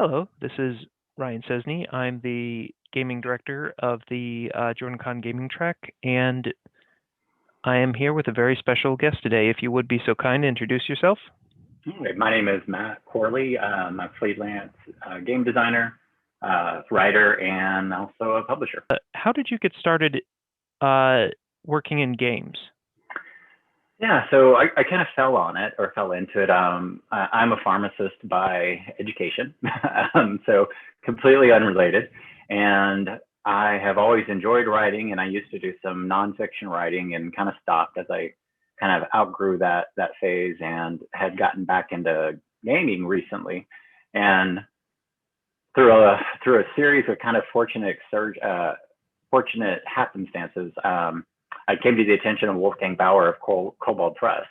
Hello, this is Ryan Sesney. I'm the gaming director of the JordanCon gaming track, and I am here with a very special guest today. If you would be so kind to introduce yourself. Hey, my name is Matt Corley. I'm a freelance game designer, writer, and also a publisher. How did you get started working in games? Yeah, so I kind of fell on it or fell into it. I'm a pharmacist by education, so completely unrelated. And I have always enjoyed writing, and I used to do some nonfiction writing and kind of stopped as I kind of outgrew that phase and had gotten back into gaming recently. And through a series of kind of fortunate happenstances, I came to the attention of Wolfgang Bauer of Cobalt Press,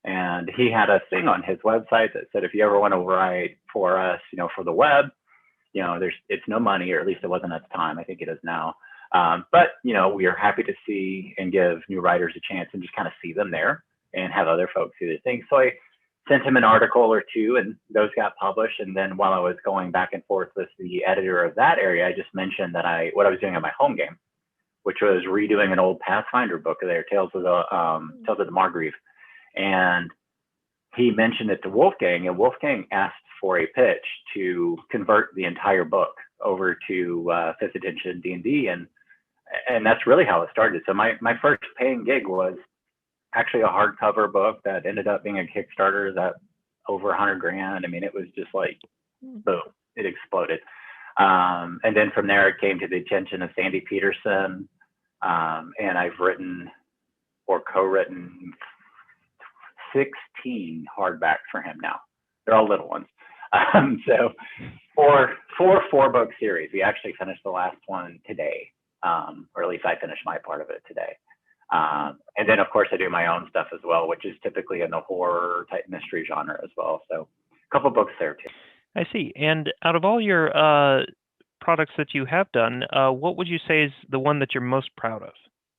and he had a thing on his website that said, if you ever want to write for us, for the web, it's no money, or at least it wasn't at the time. I think it is now. But we are happy to see and give new writers a chance and just kind of see them there and have other folks do the thing. So I sent him an article or two, and those got published. And then while I was going back and forth with the editor of that area, I just mentioned that what I was doing on my home game, which was redoing an old Pathfinder book there, Tales of the Margrave. And he mentioned it to Wolfgang, and Wolfgang asked for a pitch to convert the entire book over to 5th edition D&D, and that's really how it started. So my first paying gig was actually a hardcover book that ended up being a Kickstarter that over 100 grand. I mean, it was just like, boom, it exploded. And then from there, it came to the attention of Sandy Peterson, and I've written or co-written 16 hardbacks for him now. They're all little ones. So for 4-book series, we actually finished the last one today, or at least I finished my part of it today. And then, of course, I do my own stuff as well, which is typically in the horror type mystery genre as well. So a couple books there too. I see. And out of all your products that you have done, what would you say is the one that you're most proud of?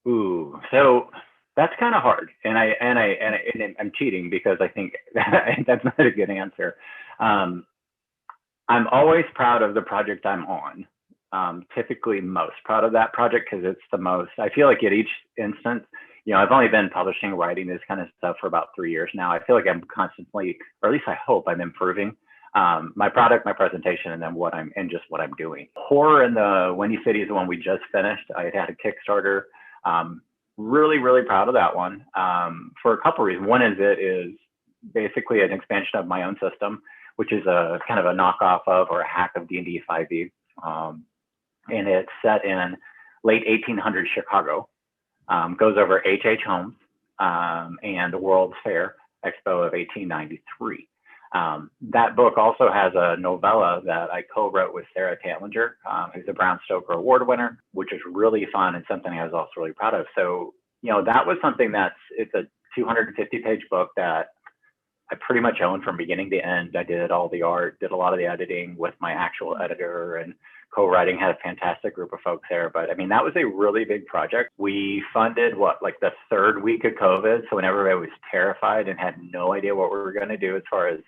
Ooh, so that's kind of hard, and I'm cheating because I think that's not a good answer. I'm always proud of the project I'm on. Typically most proud of that project because it's the most, I feel like at each instance, I've only been publishing, writing this kind of stuff for about 3 years now. I feel like I'm constantly, or at least I hope I'm improving my product, my presentation, and then what I'm doing. Horror in the Windy City is the one we just finished. I had a Kickstarter. Really, really proud of that one for a couple of reasons. One is it is basically an expansion of my own system, which is a kind of a knockoff of or a hack of D&D 5e. And it's set in late 1800s Chicago, goes over H.H. Holmes and the World's Fair Expo of 1893. That book also has a novella that I co-wrote with Sarah Talinger, who's a Brown Stoker Award winner, which was really fun and something I was also really proud of. So, that was something it's a 250-page book that I pretty much owned from beginning to end. I did all the art, did a lot of the editing with my actual editor, and co-writing, had a fantastic group of folks there. But I mean, that was a really big project. We funded the third week of COVID. So when everybody was terrified and had no idea what we were going to do as far as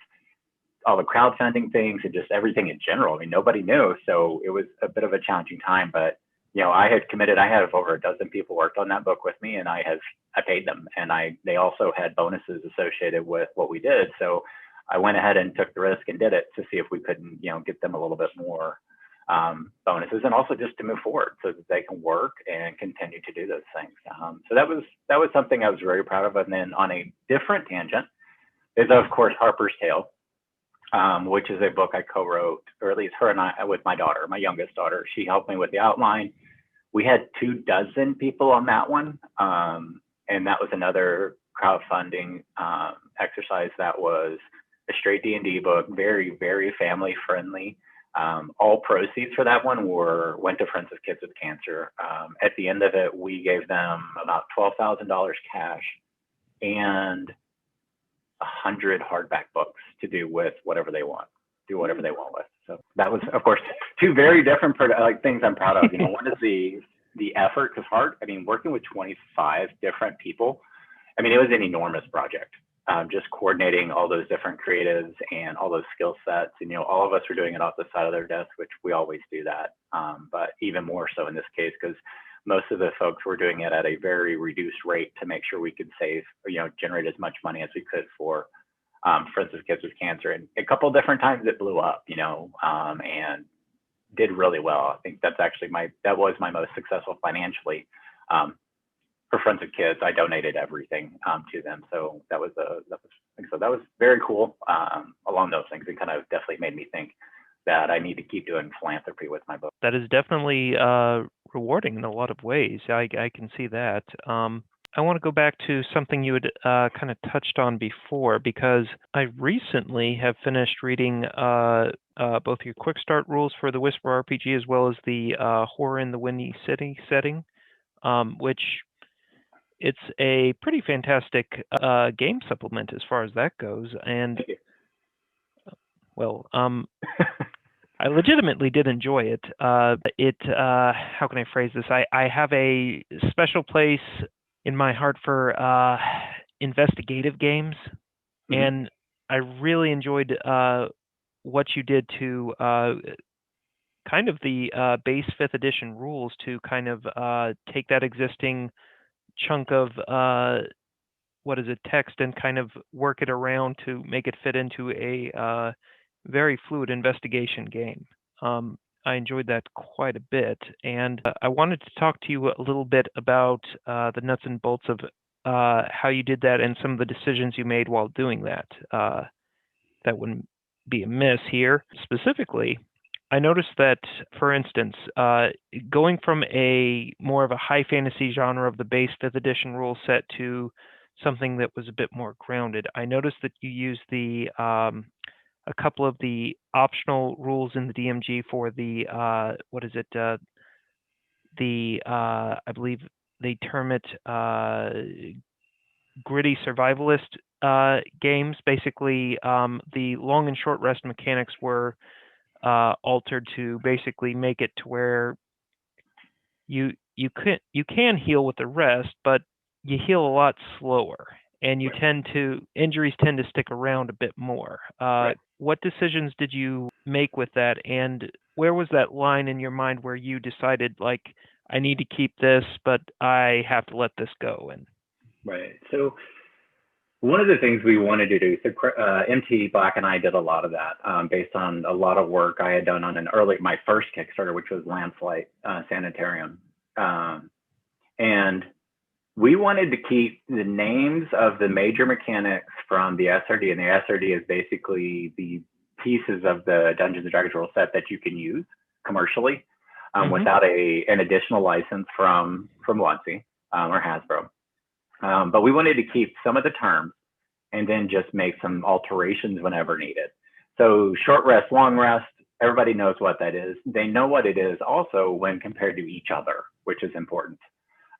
all the crowdfunding things and just everything in general. I mean, nobody knew. So it was a bit of a challenging time, but I had committed, I had over a dozen people worked on that book with me, and I paid them, and they also had bonuses associated with what we did. So I went ahead and took the risk and did it to see if we couldn't, get them a little bit more bonuses, and also just to move forward so that they can work and continue to do those things. So that was something I was very proud of. And then on a different tangent is, of course, Harper's Tale, which is a book I co-wrote, or at least her and I, with my daughter, my youngest daughter. She helped me with the outline. We had 24 people on that one. And that was another crowdfunding exercise that was a straight D&D book, very, very family friendly. All proceeds for that one went to Friends of Kids with Cancer. At the end of it, we gave them about $12,000 cash and 100 hardback books to do with whatever they want, with. So that was, of course, two very different things I'm proud of. One is the effort, because hard. I mean, working with 25 different people. I mean, it was an enormous project. just coordinating all those different creatives and all those skill sets. And, all of us were doing it off the side of their desk, which we always do that. But even more so in this case, because most of the folks were doing it at a very reduced rate to make sure we could save, generate as much money as we could for instance, kids with cancer. And a couple of different times it blew up, and did really well. I think that's actually that was my most successful financially. For Friends of Kids, I donated everything to them. So that was very cool along those things. It kind of definitely made me think that I need to keep doing philanthropy with my book. That is definitely rewarding in a lot of ways. I can see that. I want to go back to something you had kind of touched on before, because I recently have finished reading both your quick start rules for the Whisper RPG as well as the Horror in the Windy City setting, which it's a pretty fantastic game supplement as far as that goes. And, well, I legitimately did enjoy it. How can I phrase this? I have a special place in my heart for investigative games, and I really enjoyed what you did to kind of the base 5th edition rules to kind of take that existing chunk of text and kind of work it around to make it fit into a very fluid investigation game. I enjoyed that quite a bit, and I wanted to talk to you a little bit about the nuts and bolts of how you did that and some of the decisions you made while doing that. That wouldn't be amiss here. Specifically, I noticed that, for instance, going from a more of a high fantasy genre of the base 5th edition rule set to something that was a bit more grounded, I noticed that you used a couple of the optional rules in the DMG for the I believe they term it gritty survivalist games. Basically, the long and short rest mechanics were altered to basically make it to where you can heal with the rest, but you heal a lot slower, and injuries tend to stick around a bit more. Right. What decisions did you make with that, and where was that line in your mind where you decided, like, I need to keep this, but I have to let this go? And right. So one of the things we wanted to do, so MT Black and I did a lot of that based on a lot of work I had done on my first Kickstarter, which was Landflight Sanitarium. And we wanted to keep the names of the major mechanics from the SRD, and the SRD is basically the pieces of the Dungeons & Dragons rule set that you can use commercially without an additional license from Lunsey or Hasbro. But we wanted to keep some of the terms and then just make some alterations whenever needed. So short rest, long rest, everybody knows what that is. They know what it is also when compared to each other, which is important.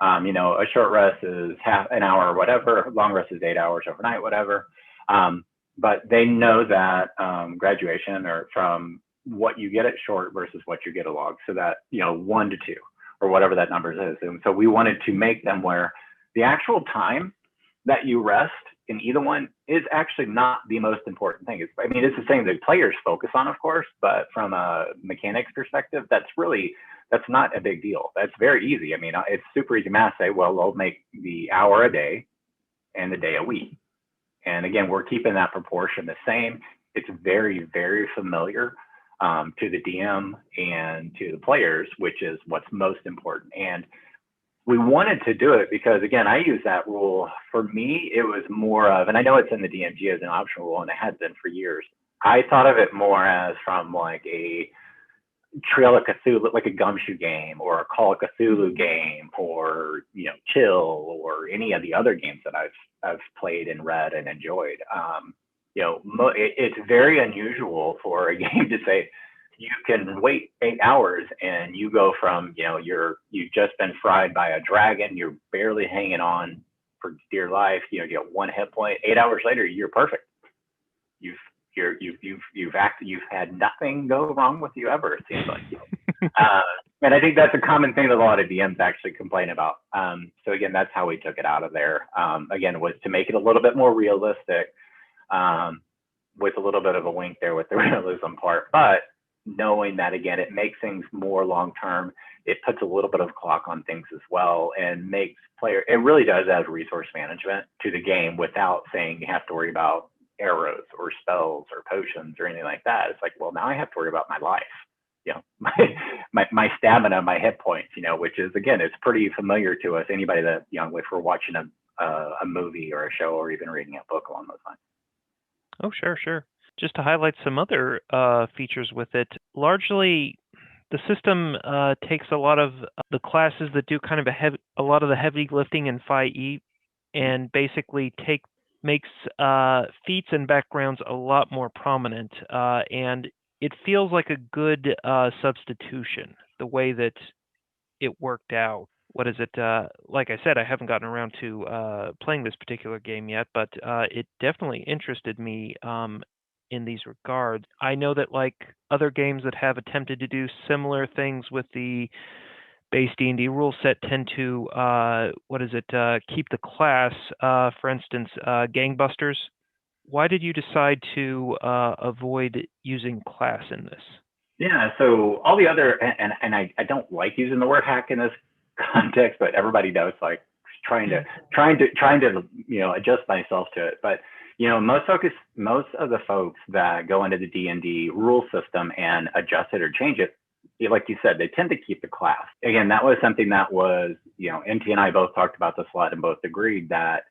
A short rest is half an hour or whatever, long rest is 8 hours overnight, whatever. But they know that graduation or from what you get at short versus what you get at long. So that, 1 to 2 or whatever that number is. And so we wanted to make them where the actual time that you rest in either one is actually not the most important thing. It's the thing that players focus on, of course, but from a mechanics perspective, that's not a big deal. That's very easy. It's super easy math. Say, well, we'll make the hour a day and the day a week. And again, we're keeping that proportion the same. It's very, very familiar to the DM and to the players, which is what's most important. And we wanted to do it because, again, I use that rule. For me, it was more of, and I know it's in the DMG as an optional rule, and it has been for years. I thought of it more as from like a Trail of Cthulhu, like a Gumshoe game or a Call of Cthulhu game, or Chill, or any of the other games that I've played and read and enjoyed. It's very unusual for a game to say you can wait 8 hours and you go from you've just been fried by a dragon, you're barely hanging on for dear life, you get 1 hit point. 8 hours later, you're perfect. You've had nothing go wrong with you ever, it seems like. And I think that's a common thing that a lot of DMs actually complain about. So again, that's how we took it out of there. Again, was to make it a little bit more realistic, with a little bit of a wink there with the realism part, but knowing that again, it makes things more long-term. It puts a little bit of clock on things as well, and makes it really does add resource management to the game without saying you have to worry about arrows or spells or potions or anything like that. It's like, well, now I have to worry about my life, my stamina, my hit points, which is, again, it's pretty familiar to us. Anybody that, if we're watching a movie or a show or even reading a book along those lines. Oh, sure. Just to highlight some other features with it, largely the system takes a lot of the classes that do kind of a lot of the heavy lifting in 5e, and basically makes feats and backgrounds a lot more prominent, and it feels like a good substitution, the way that it worked out. What is it? Like I said, I haven't gotten around to playing this particular game yet, but it definitely interested me in these regards. I know that like other games that have attempted to do similar things with the base D&D rule set tend to, keep the class, for instance, gangbusters. Why did you decide to avoid using class in this? Yeah, so all the other, and I don't like using the word hack in this context, but everybody knows, like, trying to adjust myself to it. But most of the folks that go into the D&D rule system and adjust it or change it, like you said, they tend to keep the class. Again, that was something that was, MT and I both talked about this a lot and both agreed that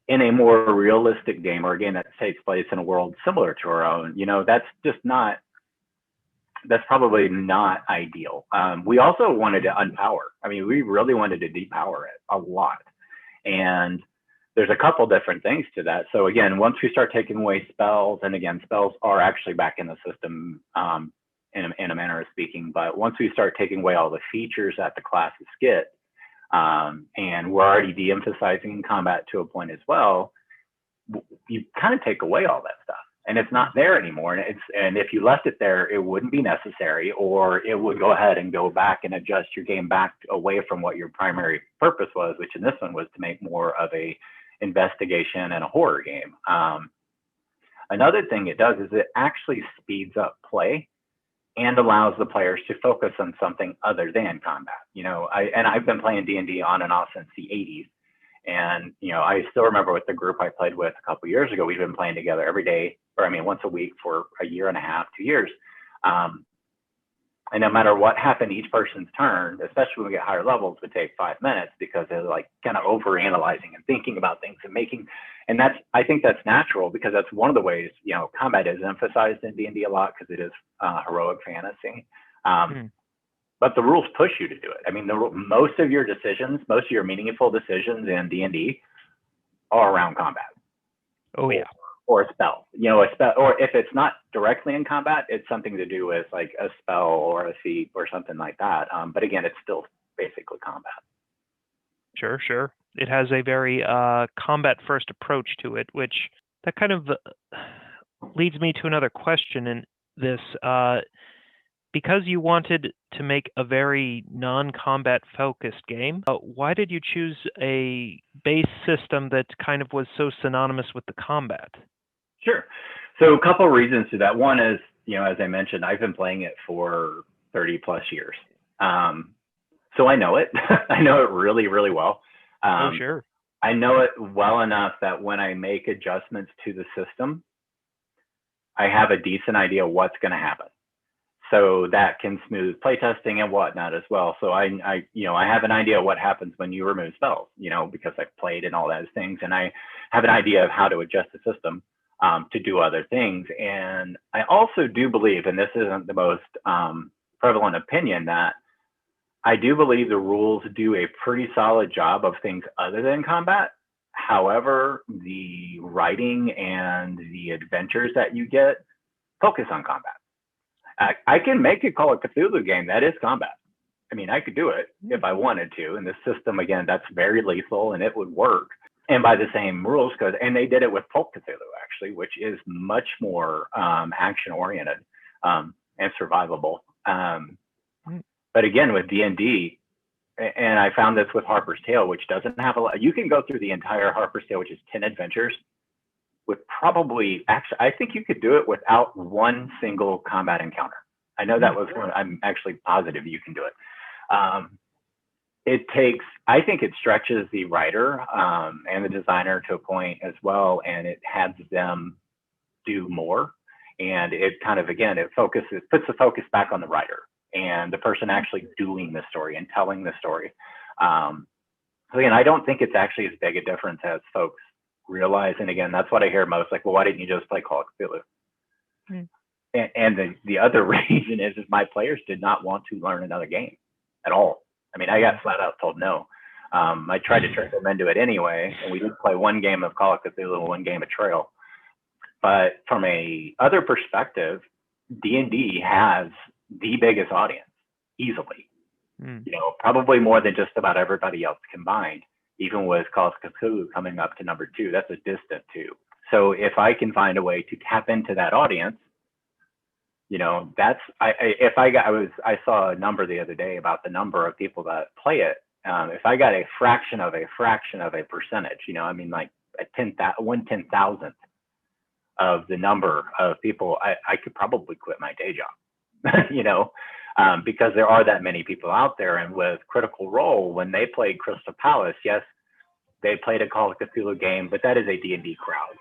in a more realistic game, or a game that takes place in a world similar to our own, that's probably not ideal. We also wanted to unpower. I mean, we really wanted to depower it a lot. And there's a couple different things to that. So again, once we start taking away spells, and again, spells are actually back in the system in a manner of speaking, but once we start taking away all the features that the classes get, and we're already de-emphasizing combat to a point as well, you kind of take away all that stuff. And it's not there anymore. And if you left it there, it wouldn't be necessary, or it would go ahead and go back and adjust your game back away from what your primary purpose was, which in this one was to make more of a investigation and a horror game. Another thing it does is it actually speeds up play and allows the players to focus on something other than combat. I've been playing D&D on and off since the 80s. And, I still remember with the group I played with a couple of years ago, we've been playing together every day, once a week for a year and a half, 2 years. And no matter what happened each person's turn, especially when we get higher levels, would take 5 minutes because they're like kind of over-analyzing and thinking about things and I think that's natural, because that's one of the ways, combat is emphasized in D&D a lot because it is heroic fantasy. But the rules push you to do it. I mean, most of your meaningful decisions in D&D are around combat. Oh yeah. Or a spell, a spell, or if it's not directly in combat, it's something to do with like a spell or a feat or something like that. But again, it's still basically combat. Sure. It has a very combat-first approach to it, which that kind of leads me to another question in this. Because you wanted to make a very non-combat focused game, why did you choose a base system that kind of was so synonymous with the combat? Sure. So a couple of reasons to that. One is, as I mentioned, I've been playing it for 30 plus years. So I know it. I know it really, really well. Oh, sure. I know it well enough that when I make adjustments to the system, I have a decent idea what's going to happen. So that can smooth playtesting and whatnot as well. So I have an idea of what happens when you remove spells, because I've played and all those things, and I have an idea of how to adjust the system to do other things. And I also do believe, and this isn't the most prevalent opinion, that I do believe the rules do a pretty solid job of things other than combat. However, the writing and the adventures that you get focus on combat. I can make a Call of Cthulhu game that is combat. I mean, I could do it if I wanted to. And the system, again, that's very lethal and it would work. And by the same rules, and they did it with Pulp Cthulhu, actually, which is much more action-oriented and survivable. But again, with D&D, and I found this with Harper's Tale, which doesn't have a lot. You can go through the entire Harper's Tale, which is 10 adventures, with probably, actually, I think you could do it without one single combat encounter. I know that was one, I'm actually positive you can do it. It takes, I think it stretches the writer and the designer to a point as well, and it has them do more. And it kind of, again, it puts the focus back on the writer and the person actually doing the story and telling the story. So again, I don't think it's actually as big a difference as folks realize. And again, that's what I hear most, like, well, why didn't you just play Call of Cthulhu? And the other reason is my players did not want to learn another game at all. I mean, I got flat out told no. I tried to trick them into it anyway, and we did play one game of Call of Cthulhu and one game of Trail. But from a other perspective, D&D has the biggest audience, easily. You know, probably more than just about everybody else combined, even with Call of Cthulhu coming up to number 2. That's a distant 2. So if I can find a way to tap into that audience, you know, that's, I saw a number the other day about the number of people that play it. If I got a fraction of a percentage, you know, I mean, like a 1/10,000th of the number of people, I could probably quit my day job, you know, because there are that many people out there. And with Critical Role, when they played Crystal Palace, yes, they played a Call of Cthulhu game, but that is a D&D crowd.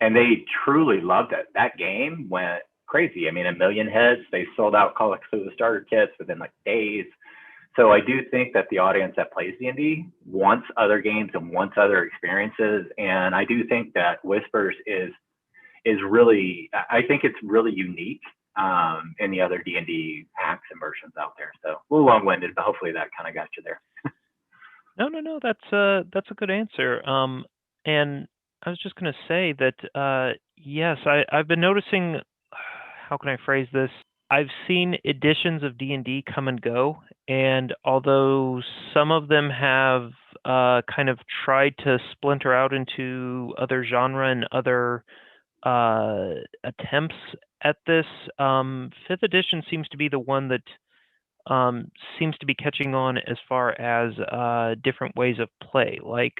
And they truly loved it. That game went crazy. I mean, 1 million heads. They sold out Call of Cthulhu starter kits within like days. So I do think that the audience that plays D&D wants other games and wants other experiences. And I do think that Whispers is really, I think it's really unique in the other D&D packs and versions out there. So a little long-winded, but hopefully that kind of got you there. No, that's a good answer. And I was just going to say that, yes, I've been noticing, how can I phrase this? I've seen editions of D&D come and go, and although some of them have kind of tried to splinter out into other genre and other attempts at this, 5th edition seems to be the one that seems to be catching on as far as different ways of play. Like,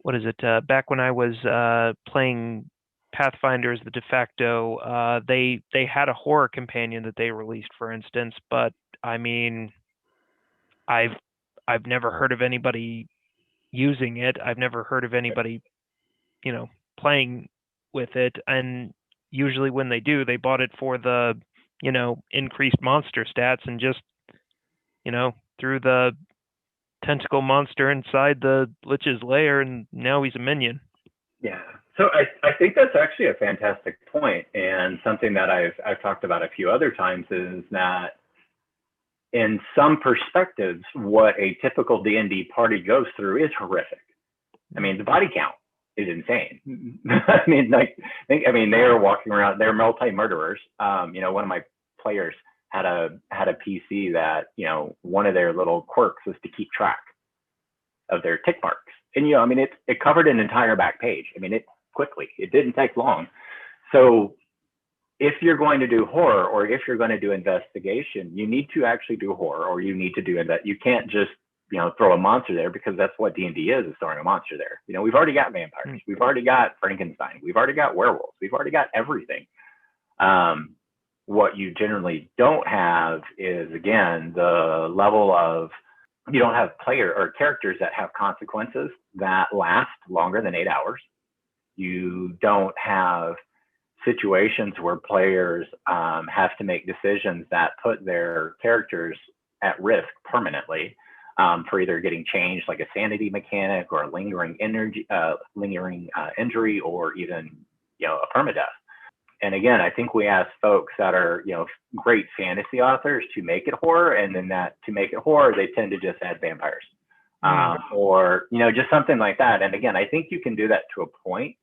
what is it? Back when I was playing Pathfinder as the de facto, they had a horror companion that they released, for instance. But I mean, I've never heard of anybody using it. I've never heard of anybody, you know, playing with it. And usually when they do, they bought it for the, you know, increased monster stats and just, you know, threw the tentacle monster inside the Lich's lair, and now he's a minion. Yeah. So I think that's actually a fantastic point, and something that I've talked about a few other times is that in some perspectives, what a typical D&D party goes through is horrific. I mean, the body count is insane. I mean, they are walking around, they're multi-murderers. You know, one of my players had a PC that, you know, one of their little quirks was to keep track of their tick marks. And, you know, I mean, it covered an entire back page. I mean, it didn't take long. So if you're going to do horror, or if you're going to do investigation, you need to actually do horror, or you need to do that. You can't just, you know, throw a monster there, because that's what D&D is throwing a monster there. You know, we've already got vampires. We've already got Frankenstein. We've already got werewolves. We've already got everything. What you generally don't have is, again, the level of, you don't have player or characters that have consequences that last longer than 8 hours. You don't have situations where players have to make decisions that put their characters at risk permanently for either getting changed, like a sanity mechanic, or a lingering injury, or even, you know, a permadeath. And again, I think we ask folks that are, you know, great fantasy authors to make it horror, and then that to make it horror, they tend to just add vampires, or, you know, just something like that. And again, I think you can do that to a point,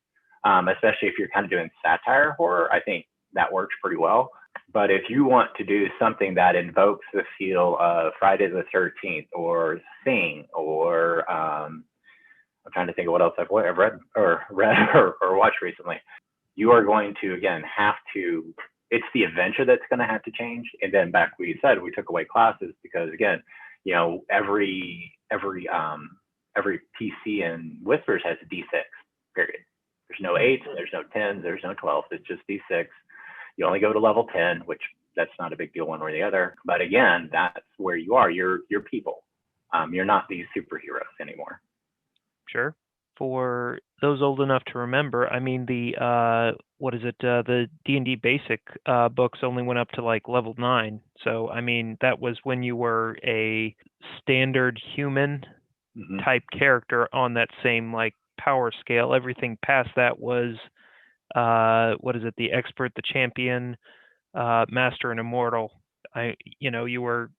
especially if you're kind of doing satire horror. I think that works pretty well. But if you want to do something that invokes the feel of Friday the 13th, or Sing, or I'm trying to think of what else I've read or watched recently, you are going to, again, have to it's the adventure that's going to have to change. And then back we said we took away classes because again, every PC in Whispers has a D6. Period. There's no 8s, there's no 10s, there's no 12s. It's just D6. You only go to level 10, which that's not a big deal one way or the other. But again, that's where you are. You're people. You're not these superheroes anymore. Sure. For those old enough to remember, I mean, the the D&D basic books only went up to like level 9. So, I mean, that was when you were a standard human type character on that same like power scale. Everything past that was the expert, the champion, master, and immortal. You were,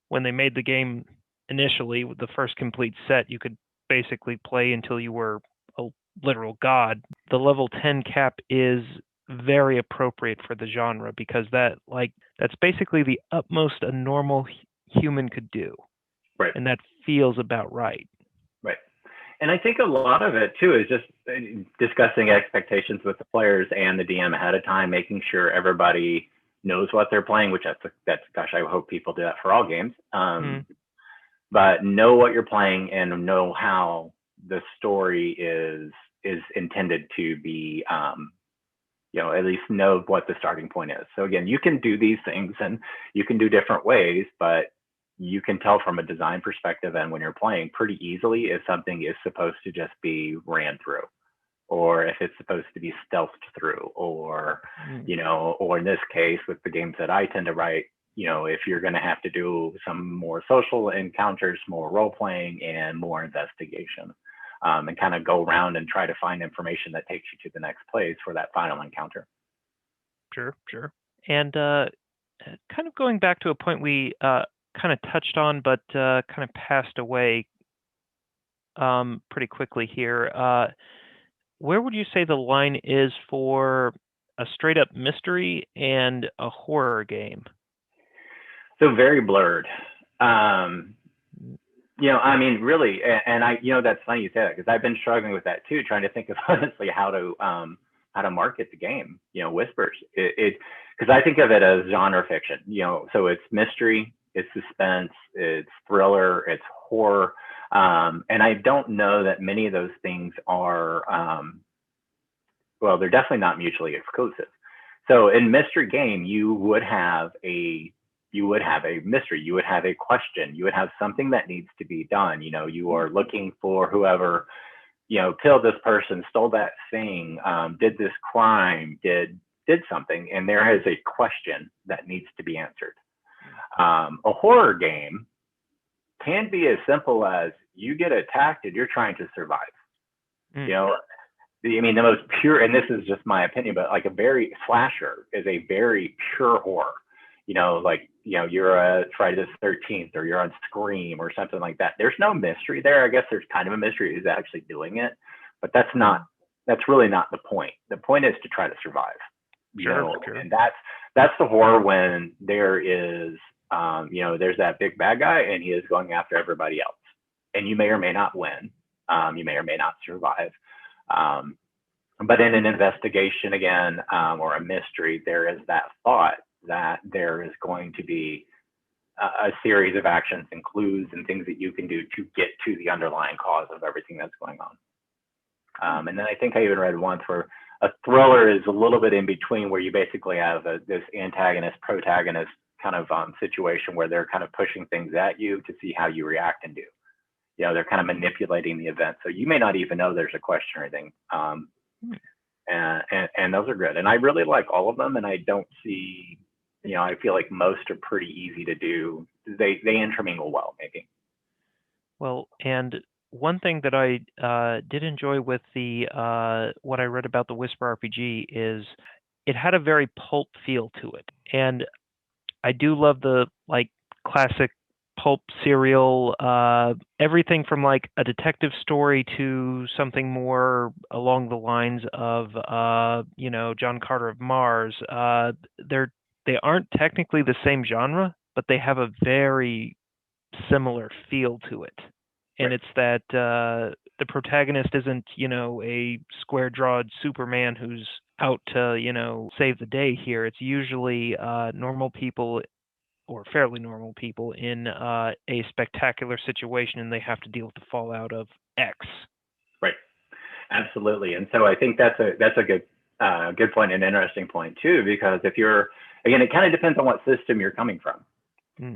when they made the game initially, the first complete set, you could basically play until you were a literal god. The level 10 cap is very appropriate for the genre because that's basically the utmost a normal human could do. Right. And that feels about right. Right. And I think a lot of it too is just discussing expectations with the players and the DM ahead of time, making sure everybody knows what they're playing, which that's gosh, I hope people do that for all games. But know what you're playing and know how the story is intended to be, at least know what the starting point is. So again, you can do these things and you can do different ways, but you can tell from a design perspective and when you're playing pretty easily if something is supposed to just be ran through, or if it's supposed to be stealthed through, or, or in this case with the games that I tend to write, if you're going to have to do some more social encounters, more role playing, and more investigation, and kind of go around and try to find information that takes you to the next place for that final encounter. Sure. And kind of going back to a point we kind of touched on, but kind of passed away pretty quickly here. Where would you say the line is for a straight up mystery and a horror game? So very blurred. I mean, really, and I, that's funny you say that because I've been struggling with that too, trying to think of honestly how to market the game. Whispers. Because I think of it as genre fiction. So it's mystery, it's suspense, it's thriller, it's horror, and I don't know that many of those things are. Well, they're definitely not mutually exclusive. So in mystery game, you would have a mystery, you would have a question, you would have something that needs to be done. You are looking for whoever, killed this person, stole that thing, did this crime, did something, and there is a question that needs to be answered. A horror game can be as simple as you get attacked and you're trying to survive. I mean, the most pure, and this is just my opinion, but like slasher is a very pure horror. You're a Friday the 13th or you're on Scream or something like that. There's no mystery there. I guess there's kind of a mystery who's actually doing it, but that's really not the point. The point is to try to survive. Sure. And that's the horror when there is, there's that big bad guy and he is going after everybody else. And you may or may not win. You may or may not survive. But in an investigation again, or a mystery, there is that thought that there is going to be a series of actions and clues and things that you can do to get to the underlying cause of everything that's going on. And then I think I even read once where a thriller is a little bit in between, where you basically have this antagonist protagonist kind of situation where they're kind of pushing things at you to see how you react and do. They're kind of manipulating the event, so you may not even know there's a question or anything. And those are good, and I really like all of them. And I don't see, I feel like most are pretty easy to do. They intermingle well, maybe. Well, and one thing that I did enjoy with the what I read about the Whisper RPG is it had a very pulp feel to it, and I do love the classic pulp serial, everything from like a detective story to something more along the lines of John Carter of Mars. They aren't technically the same genre, but they have a very similar feel to it. And It's that the protagonist isn't, a square-jawed Superman who's out to, save the day here. It's usually normal people or fairly normal people in a spectacular situation, and they have to deal with the fallout of X. Right. Absolutely. And so I think that's a good point and interesting point too, because if you're, again, it kind of depends on what system you're coming from.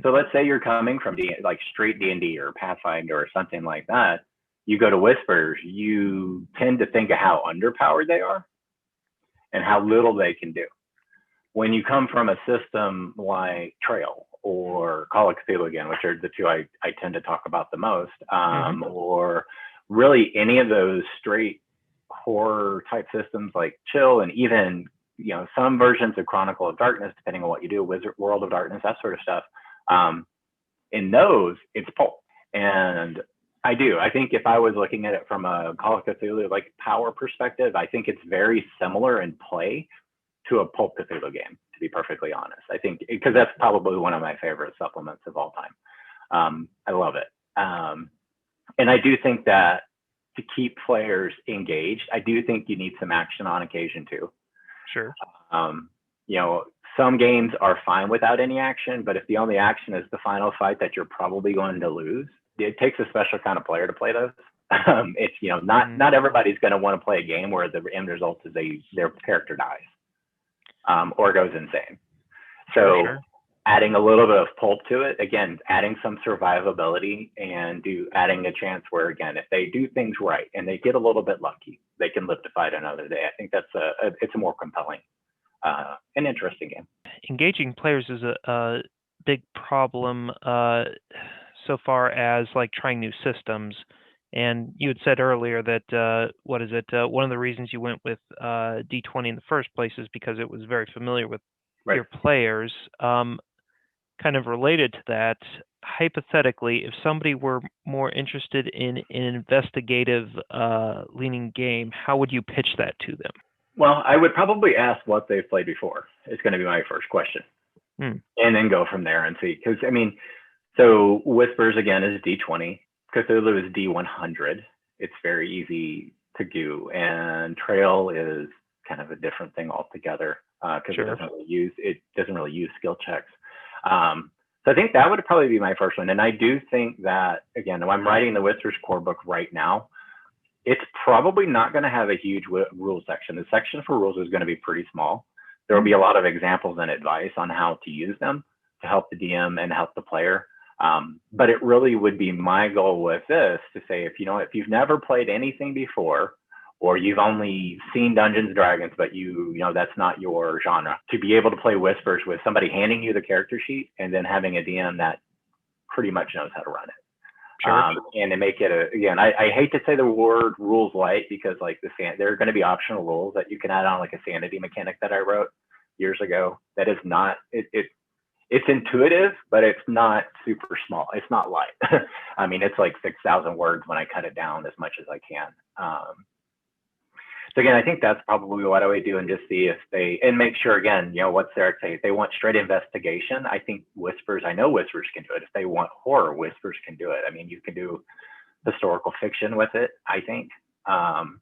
So let's say you're coming from like straight D&D or Pathfinder or something like that. You go to Whispers, you tend to think of how underpowered they are and how little they can do. When you come from a system like Trail or Call of Cthulhu again, which are the two I tend to talk about the most, or really any of those straight horror type systems like Chill, and even some versions of Chronicle of Darkness, depending on what you do, Wizard World of Darkness, that sort of stuff. In those, it's pulp. And I think if I was looking at it from a Call of Cthulhu like power perspective, I think it's very similar in play to a pulp Cthulhu game, to be perfectly honest. I think because that's probably one of my favorite supplements of all time. I love it. And I do think that to keep players engaged, I do think you need some action on occasion too. Sure. Some games are fine without any action, but if the only action is the final fight that you're probably going to lose, it takes a special kind of player to play those. It's not everybody's going to want to play a game where the end result is their character dies or goes insane. So sure. Adding a little bit of pulp to it, again, adding some survivability and adding a chance where, again, if they do things right and they get a little bit lucky, they can live to fight another day. I think that's it's a more compelling and interesting game. Engaging players is a big problem so far as like trying new systems. And you had said earlier that one of the reasons you went with D20 in the first place is because it was very familiar with your players. Kind of related to that, hypothetically, if somebody were more interested in an investigative leaning game, how would you pitch that to them? Well, I would probably ask what they've played before. It's going to be my first question. And then go from there and see. Because, so Whispers, again, is D20. Cthulhu is D100. It's very easy to do. And Trail is kind of a different thing altogether because it doesn't really use skill checks. So I think that would probably be my first one. And I do think that, again, I'm writing the Whispers core book right now. It's probably not going to have a huge rules section. The section for rules is going to be pretty small. There will be a lot of examples and advice on how to use them to help the DM and help the player. But it really would be my goal with this to say, if you've never played anything before, or you've only seen Dungeons and Dragons, but that's not your genre, to be able to play Whispers with somebody handing you the character sheet and then having a DM that pretty much knows how to run it. Sure. And to make it I hate to say the word rules light because there are going to be optional rules that you can add on, like a sanity mechanic that I wrote years ago. That is not it's intuitive, but it's not super small. It's not light. It's like 6,000 words when I cut it down as much as I can. So again, I think that's probably what I would do, and just see if and make sure, again, what's there to say. If they want straight investigation, I think I know Whispers can do it. If they want horror, Whispers can do it. You can do historical fiction with it, I think,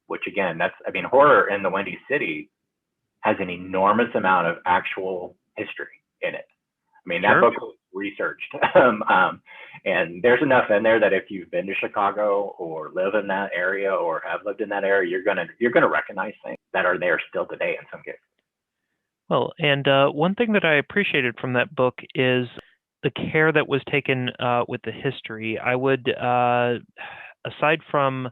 which again, horror in the Wendy City has an enormous amount of actual history in it. That book was researched. And there's enough in there that if you've been to Chicago or live in that area or have lived in that area, you're gonna recognize things that are there still today in some cases. Well, and one thing that I appreciated from that book is the care that was taken with the history. I would, aside from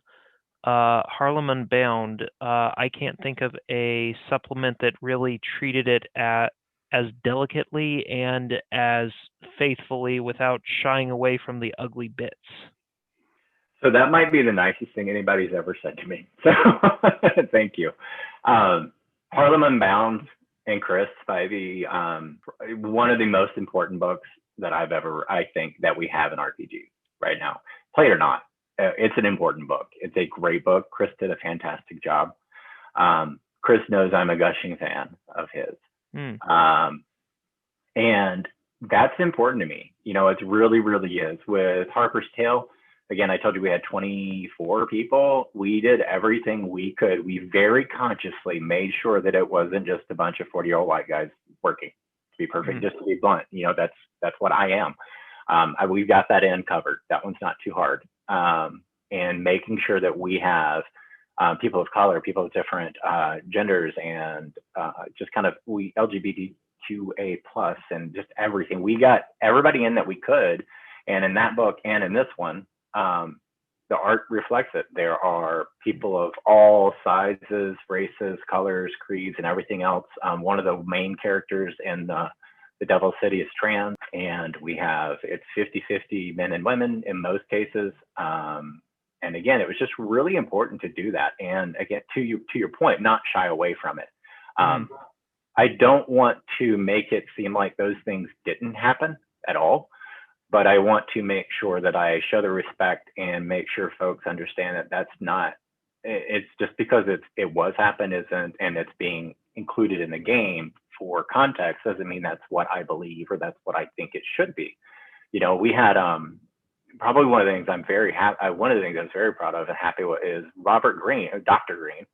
Harlem Unbound, I can't think of a supplement that really treated it as delicately and as faithfully without shying away from the ugly bits. So that might be the nicest thing anybody's ever said to me. So thank you. Harlem Unbound and Chris Spivey, one of the most important books that I think that we have in RPG right now. Play it or not, it's an important book. It's a great book. Chris did a fantastic job. Chris knows I'm a gushing fan of his. And that's important to me. It really, really is. With Harper's Tale, again, I told you we had 24 people. We did everything we could. We very consciously made sure that it wasn't just a bunch of 40-year-old white guys working, to be perfect, just to be blunt. You know, that's what I am. We've got that in covered. That one's not too hard. And making sure that we have people of color, people of different genders, and just kind of LGBTQA plus and just everything. We got everybody in that we could. And in that book and in this one, the art reflects it. There are people of all sizes, races, colors, creeds, and everything else. One of the main characters in the Devil's City is trans, and it's 50-50 men and women in most cases. And again, it was just really important to do that. And again, to your point, not shy away from it. I don't want to make it seem like those things didn't happen at all, but I want to make sure that I show the respect and make sure folks understand that that's not, it's just because it was happened isn't, and it's being included in the game for context doesn't mean that's what I believe or that's what I think it should be. You know, we had probably one of the things I'm very happy, one of the things I was very proud of and happy with is Robert Greene, or Dr. Greene,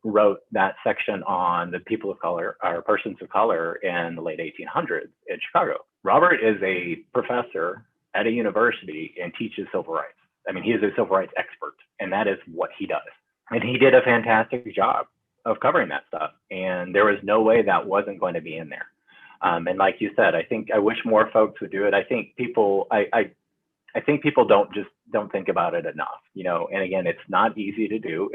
wrote that section on the people of color or persons of color in the late 1800s in Chicago. Robert is a professor at a university and teaches civil rights. I mean, he is a civil rights expert, and that is what he does. And he did a fantastic job of covering that stuff. And there was no way that wasn't going to be in there. And like you said, I wish more folks would do it. I think people, I think people don't think about it enough, you know, and again, it's not easy to do.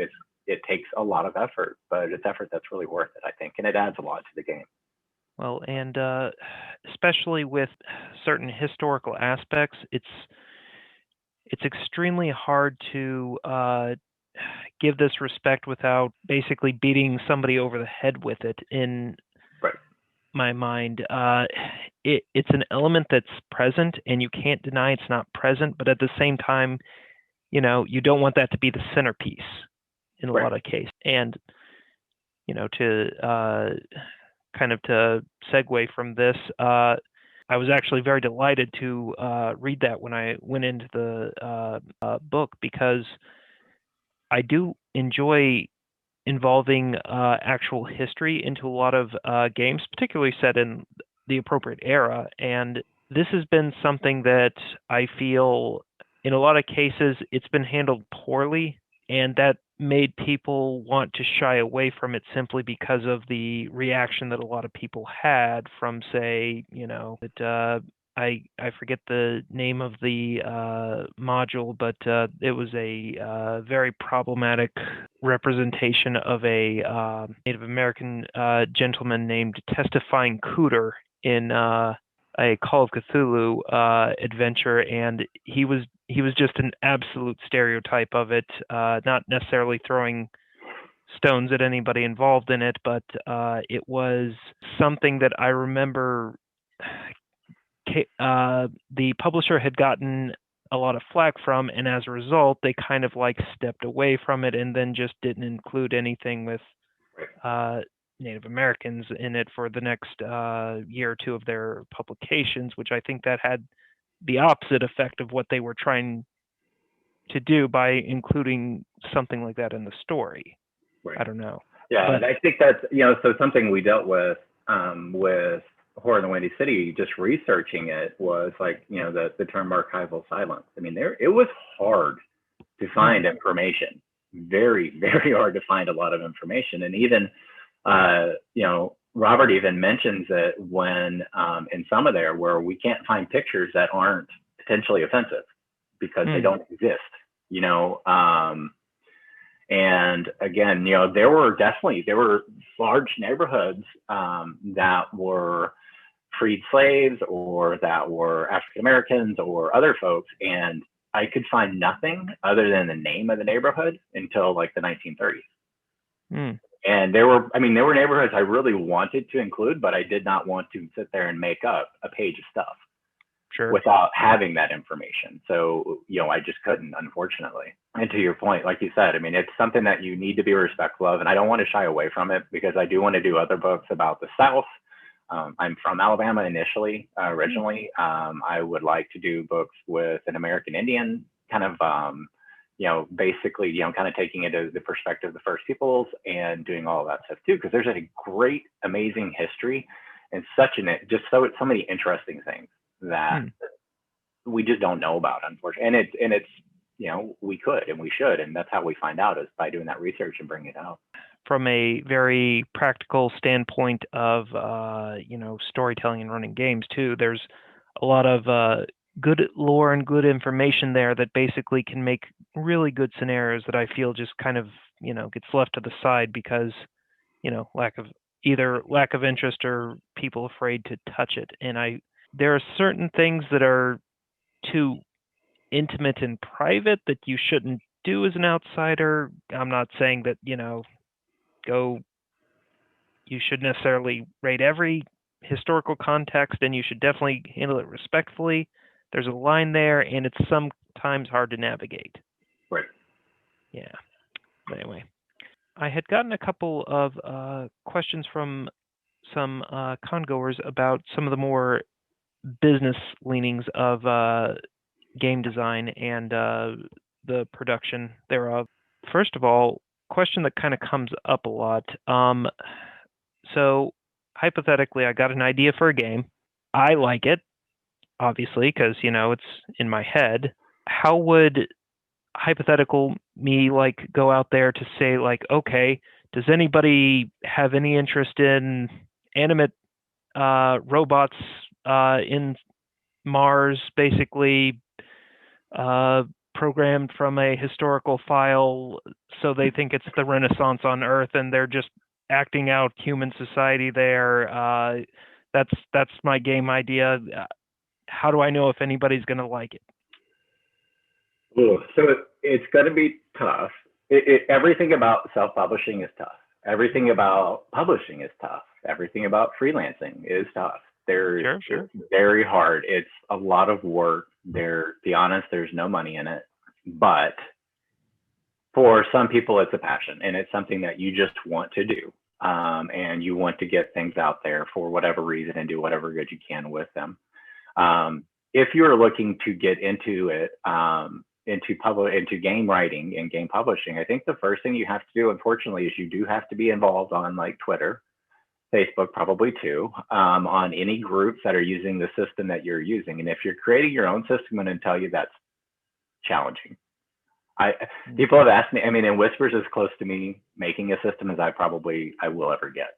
It takes a lot of effort, but it's effort that's really worth it, I think. And it adds a lot to the game. Well, and especially with certain historical aspects, it's extremely hard to give this respect without basically beating somebody over the head with it. In my mind, it's an element that's present, and you can't deny it's not present. But at the same time, you know, you don't want that to be the centerpiece in a lot of cases. And you know, to kind of to segue from this, I was actually very delighted to read that when I went into the book, because I do enjoy involving actual history into a lot of games, particularly set in the appropriate era. And this has been something that I feel in a lot of cases it's been handled poorly, and that made people want to shy away from it simply because of the reaction that a lot of people had from, say, you know, that I forget the name of the module, but it was a very problematic representation of a Native American gentleman named Testifying Cooter in a Call of Cthulhu adventure, and he was just an absolute stereotype of it, not necessarily throwing stones at anybody involved in it, but it was something that I remember the publisher had gotten a lot of flack from, and as a result, they kind of like stepped away from it and then just didn't include anything with Native Americans in it for the next year or two of their publications, which I think that had the opposite effect of what they were trying to do by including something like that in the story. I don't know. Yeah, but I think that's, you know, so something we dealt with Horror in the Windy City, just researching it, was like, you know, the term archival silence. I mean, it was hard to find information, very, very hard to find a lot of information. And even, you know, Robert even mentions it when in some of there where we can't find pictures that aren't potentially offensive because they don't exist, you know. And again, you know, there were large neighborhoods that were freed slaves or that were African Americans or other folks, and I could find nothing other than the name of the neighborhood until like the 1930s. And there were neighborhoods I really wanted to include, but I did not want to sit there and make up a page of stuff without having that information. So, you know, I just couldn't, unfortunately. And to your point, like you said, I mean, it's something that you need to be respectful of, and I don't want to shy away from it because I do want to do other books about the South. I'm from Alabama originally. I would like to do books with an American Indian kind of basically kind of taking it as the perspective of the first peoples and doing all of that stuff too, because there's a great, amazing history and so many interesting things that we just don't know about, unfortunately. And it's we could and we should, and that's how we find out, is by doing that research and bringing it out. From a very practical standpoint of storytelling and running games too, there's a lot of good lore and good information there that basically can make really good scenarios that I feel just kind of gets left to the side because lack of interest or people afraid to touch it. And there are certain things that are too intimate and private that you shouldn't do as an outsider. I'm not saying that you should necessarily rate every historical context, and you should definitely handle it respectfully. There's a line there, and it's sometimes hard to navigate. Right. Yeah. Anyway, I had gotten a couple of questions from some congoers about some of the more business leanings of game design and the production thereof. First of all, question that kind of comes up a lot. So hypothetically, I got an idea for a game. I like it, obviously, because it's in my head. How would hypothetical me go out there to say okay, does anybody have any interest in animate robots in Mars, basically programmed from a historical file, so they think it's the Renaissance on Earth and they're just acting out human society there. That's my game idea. How do I know if anybody's going to like it? Ooh, so it's going to be tough. Everything about self-publishing is tough. Everything about publishing is tough. Everything about freelancing is tough. It's very hard. It's a lot of work. To be honest, there's no money in it. But for some people, it's a passion, and it's something that you just want to do. And you want to get things out there for whatever reason and do whatever good you can with them. If you're looking to get into it, into game writing and game publishing, I think the first thing you have to do, unfortunately, is you do have to be involved on Twitter, Facebook, probably too, on any groups that are using the system that you're using. And if you're creating your own system, I'm going to tell you that's challenging. People have asked me, and Whispers is close to me making a system as I will ever get.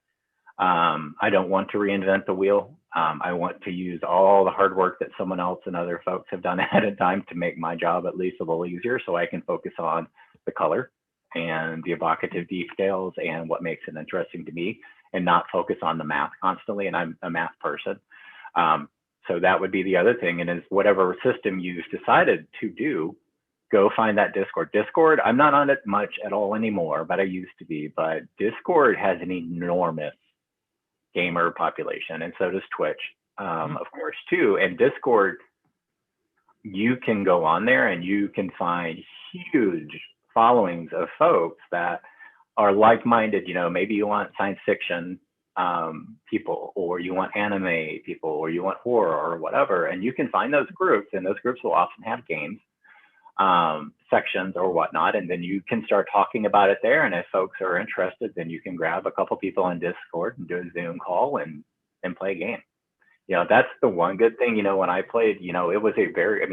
I don't want to reinvent the wheel. I want to use all the hard work that someone else and other folks have done ahead of time to make my job at least a little easier, so I can focus on the color and the evocative details and what makes it interesting to me, and not focus on the math constantly. And I'm a math person. So that would be the other thing. And is whatever system you've decided to do, go find that Discord. Discord, I'm not on it much at all anymore, but I used to be. But Discord has an enormous gamer population, and so does Twitch, of course, too. And Discord, you can go on there and you can find huge followings of folks that are like-minded. Maybe you want science fiction people, or you want anime people, or you want horror or whatever, and you can find those groups, and those groups will often have games sections or whatnot, and then you can start talking about it there. And if folks are interested, then you can grab a couple people on Discord and do a Zoom call and play a game. That's the one good thing. When I played, it was a very,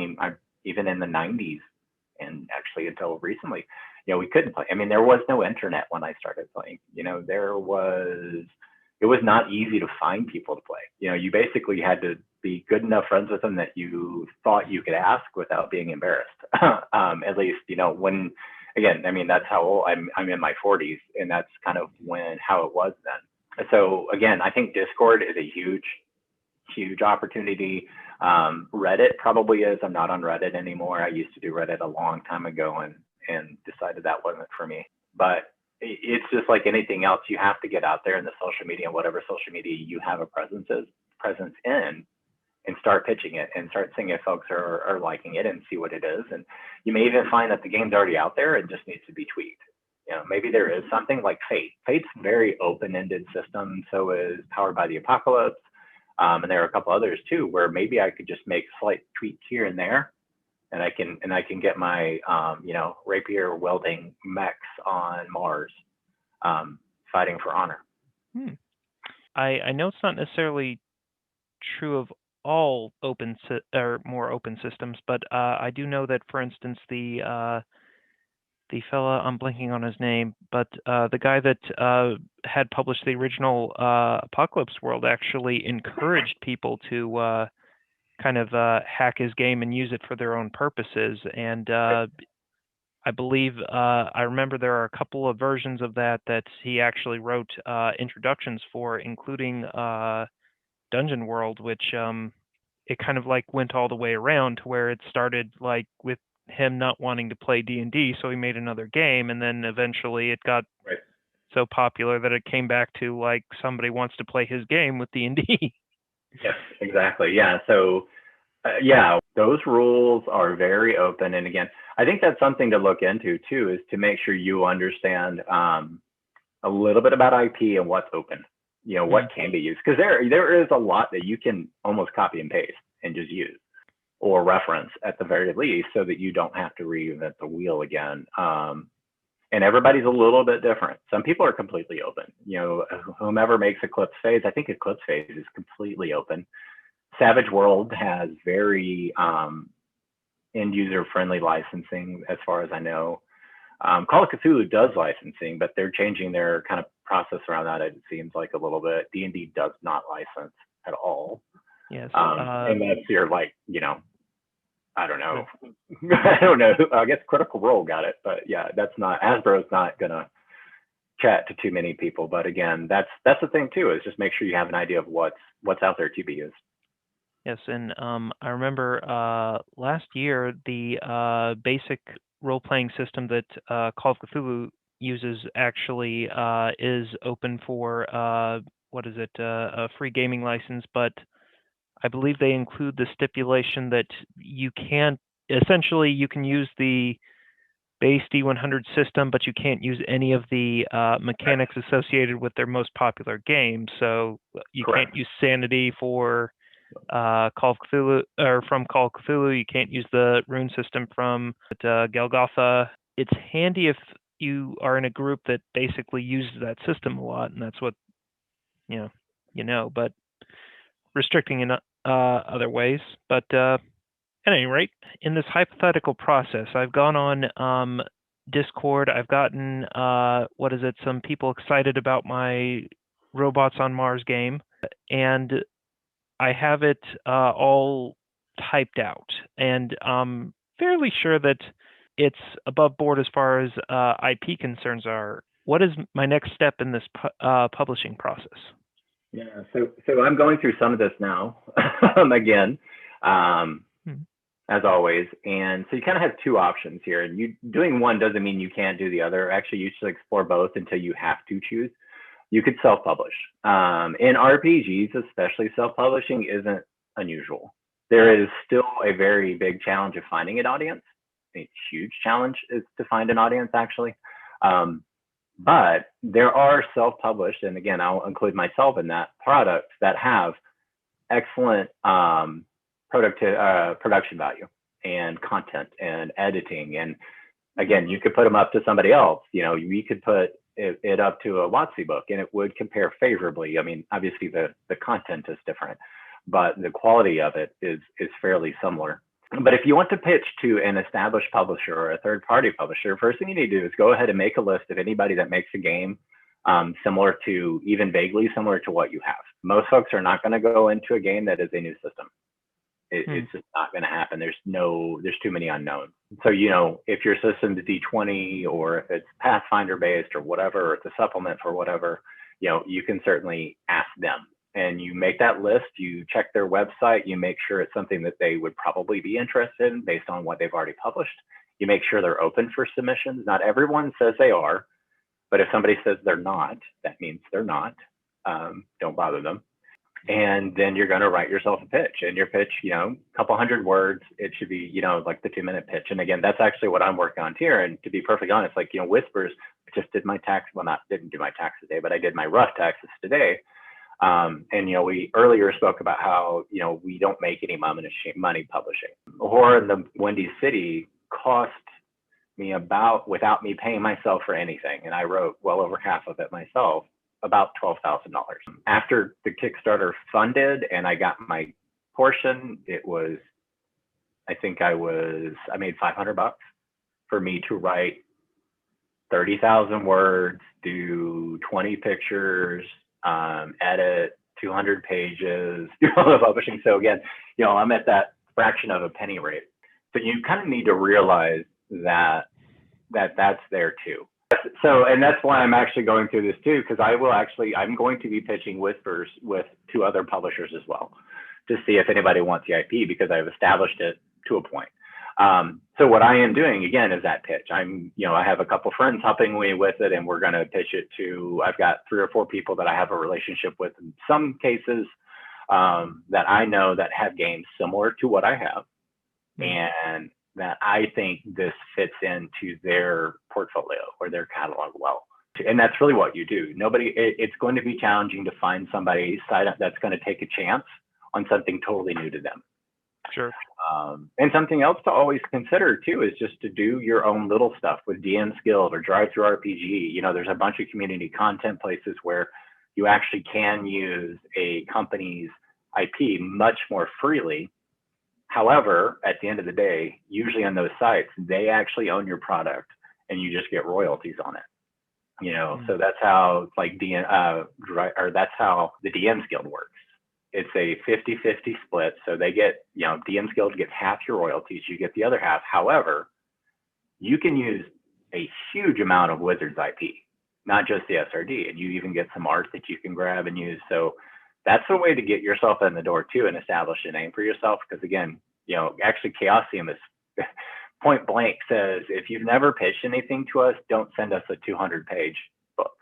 even in the 90s and actually until recently, we couldn't play. There was no internet when I started playing. It was not easy to find people to play. You basically had to be good enough friends with them that you thought you could ask without being embarrassed. At least, when, again, that's how old I'm in my 40s, and that's kind of how it was then. So again, I think Discord is a huge opportunity. Reddit probably is. I'm not on Reddit anymore. I used to do Reddit a long time ago and decided that wasn't for me. But it's just like anything else. You have to get out there in the social media, whatever social media you have a presence in, and start pitching it and start seeing if folks are liking it and see what it is. And you may even find that the game's already out there and just needs to be tweaked. Maybe there is something like Fate. Fate's a very open-ended system. So is Powered by the Apocalypse. And there are a couple others too, where maybe I could just make slight tweaks here and there and I can get my rapier welding mechs on Mars, fighting for honor. I know it's not necessarily true of all more open systems, but I do know that, for instance, the fella, I'm blanking on his name, but the guy that had published the original Apocalypse World actually encouraged people to kind of hack his game and use it for their own purposes. And I believe I remember there are a couple of versions of that he actually wrote introductions for, including Dungeon World, which it kind of like went all the way around to where it started like with him not wanting to play D&D, so he made another game, and then eventually it got so popular that it came back to like somebody wants to play his game with D&D. Yes, exactly. Yeah. So those rules are very open, and again, I think that's something to look into too, is to make sure you understand a little bit about IP and what's open, what can be used, because there is a lot that you can almost copy and paste and just use or reference at the very least, so that you don't have to reinvent the wheel again. And everybody's a little bit different. Some people are completely open. Whomever makes Eclipse Phase, I think Eclipse Phase is completely open. Savage World has very end user friendly licensing, as far as I know. Call of Cthulhu does licensing, but they're changing their kind of process around that, it seems like, a little bit. D&D does not license at all. Yes. And that's your, I don't know. I don't know. I guess Critical Role got it, but yeah, Hasbro's not gonna chat to too many people. But again, that's the thing too, is just make sure you have an idea of what's out there to be used. Yes, and I remember last year the basic role-playing system that Call of Cthulhu uses actually is open for a free gaming license, but I believe they include the stipulation that you can use the base D100 system, but you can't use any of the mechanics associated with their most popular game. So you can't use Sanity for Call of Cthulhu, or from Call of Cthulhu. You can't use the rune system from Golgotha. It's handy if you are in a group that basically uses that system a lot, and that's what but restricting in other ways. But at any rate, in this hypothetical process, I've gone on Discord. I've gotten some people excited about my Robots on Mars game, and I have it all typed out, and I'm fairly sure that it's above board as far as IP concerns are. What is my next step in this publishing process? Yeah, so I'm going through some of this now, again, as always. And so you kind of have two options here. And you doing one doesn't mean you can't do the other. Actually, you should explore both until you have to choose. You could self-publish. In RPGs, especially, self-publishing isn't unusual. There is still a very big challenge of finding an audience. A huge challenge is to find an audience, actually. But there are self-published, and again, I'll include myself in that, products that have excellent production value and content and editing. And again, you could put them up to somebody else. We could put it up to a WotC book, and it would compare favorably. I mean, obviously the content is different, but the quality of it is fairly similar. But if you want to pitch to an established publisher or a third-party publisher, first thing you need to do is go ahead and make a list of anybody that makes a game similar to, even vaguely similar to what you have. Most folks are not going to go into a game that is a new system. It's just not going to happen. There's too many unknowns. So, if your system's D20, or if it's Pathfinder based or whatever, or it's a supplement for whatever, you can certainly ask them. And you make that list, you check their website, you make sure it's something that they would probably be interested in based on what they've already published. You make sure they're open for submissions. Not everyone says they are, but if somebody says they're not, that means they're not. Don't bother them. And then you're going to write yourself a pitch, and your pitch, a couple hundred words. It should be, like the 2-minute pitch. And again, that's actually what I'm working on here. And to be perfectly honest, Whispers, I just did my tax. Well, didn't do my taxes today, but I did my rough taxes today. And, we earlier spoke about how, we don't make any money publishing. Horror in the Wendy City cost me without me paying myself for anything, and I wrote well over half of it myself, about $12,000. After the Kickstarter funded and I got my portion, it was, I made $500 for me to write 30,000 words, do 20 pictures, edit 200 pages, do all the publishing. So again, I'm at that fraction of a penny rate. So you kind of need to realize that's there too. So, and that's why I'm actually going through this too, because I'm going to be pitching Whispers with 2 other publishers as well, to see if anybody wants the IP, because I've established it to a point. So what I am doing again is that pitch. I have a couple friends helping me with it, and we're going to pitch it to, I've got 3 or 4 people that I have a relationship with in some cases, that I know that have games similar to what I have, and that I think this fits into their portfolio or their catalog well. And that's really what you do. It's going to be challenging to find somebody that's going to take a chance on something totally new to them. Sure. And something else to always consider too is just to do your own little stuff with DM's Guild or Drive Through RPG. There's a bunch of community content places where you actually can use a company's IP much more freely. However, at the end of the day, usually on those sites, they actually own your product and you just get royalties on it. So that's how that's how the DM's Guild works. It's a 50-50 split. So they get, DM's Guild gets half your royalties, you get the other half. However, you can use a huge amount of Wizards IP, not just the SRD, and you even get some art that you can grab and use. So that's a way to get yourself in the door too and establish a name for yourself. Because again, actually Chaosium is point blank says, if you've never pitched anything to us, don't send us a 200-page book.